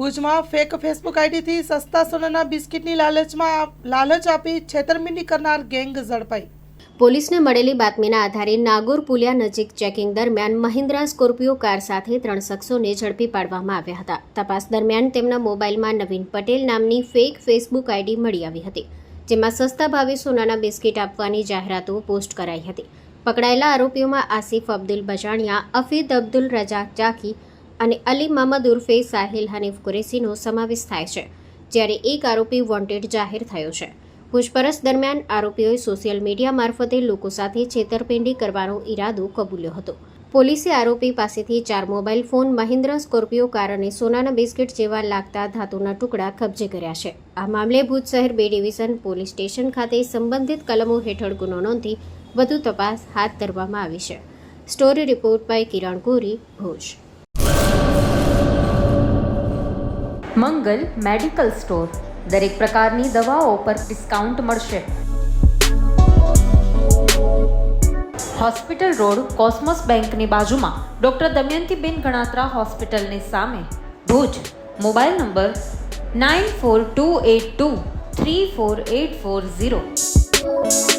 ભુજમાં fake Facebook આઈડીથી સસ્તા સોનાના બિસ્કિટની લાલચ આપી છેતરપિંડી કરનાર ગેંગ ઝડપાઈ। પોલીસને મળેલી બાતમીના આધારે નાગોર પુલિયા નજીક ચેકિંગ દરમિયાન મહિન્દ્રા સ્કોર્પિયો કાર સાથે 3 શખ્સોને ઝડપી પાડવામાં આવ્યા હતા। તપાસ દરમિયાન તેમના મોબાઈલમાં નવીન પટેલ નામની ફેક ફેસબુક આઈડી મળી આવી હતી, જેમાં સસ્તા ભાવે સોનાના બિસ્કિટ આપવાની જાહેરાતો પોસ્ટ કરાઈ હતી। પકડાયેલા આરોપીઓમાં આસિફ અબ્દુલ બજાણિયા, અફીદ અબ્દુલ રજાક ચાકી અને અલી મહમદ ઉર્ફે સાહિલ હનીફ કુરેશીનો સમાવેશ થાય છે, જ્યારે એક આરોપી વોન્ટેડ જાહેર થયો છે। પૂછપરછ દરમિયાન આરોપીઓએ સોશિયલ મીડિયા મારફતે લોકો સાથે છેતરપિંડી કરવાનો ઈરાદો કબૂલ્યો હતો। પોલીસે આરોપી પાસેથી 4 mobile phone, Mahindra Scorpio car અને સોનાના બિસ્કિટ જેવા લાગતા ધાતુના ટુકડા કબજે કર્યા છે। આ મામલે ભુજ શહેર 2 ડિવિઝન પોલીસ સ્ટેશન ખાતે સંબંધિત કલમો હેઠળ ગુનો નોંધી વધુ તપાસ હાથ ધરવામાં આવી છે। સ્ટોરી રિપોર્ટ બાય કિરણ કોરી, ભુજ। મંગલ મેડિકલ સ્ટોર, દરેક પ્રકારની દવાઓ પર ડિસ્કાઉન્ટ મળશે। હોસ્પિટલ રોડ, કોસ્મોસ બેંકની બાજુમાં, ડોક્ટર દમયંતીબેન ગણાત્રા હોસ્પિટલની સામે, ભુજ। Mobile number 9428234840।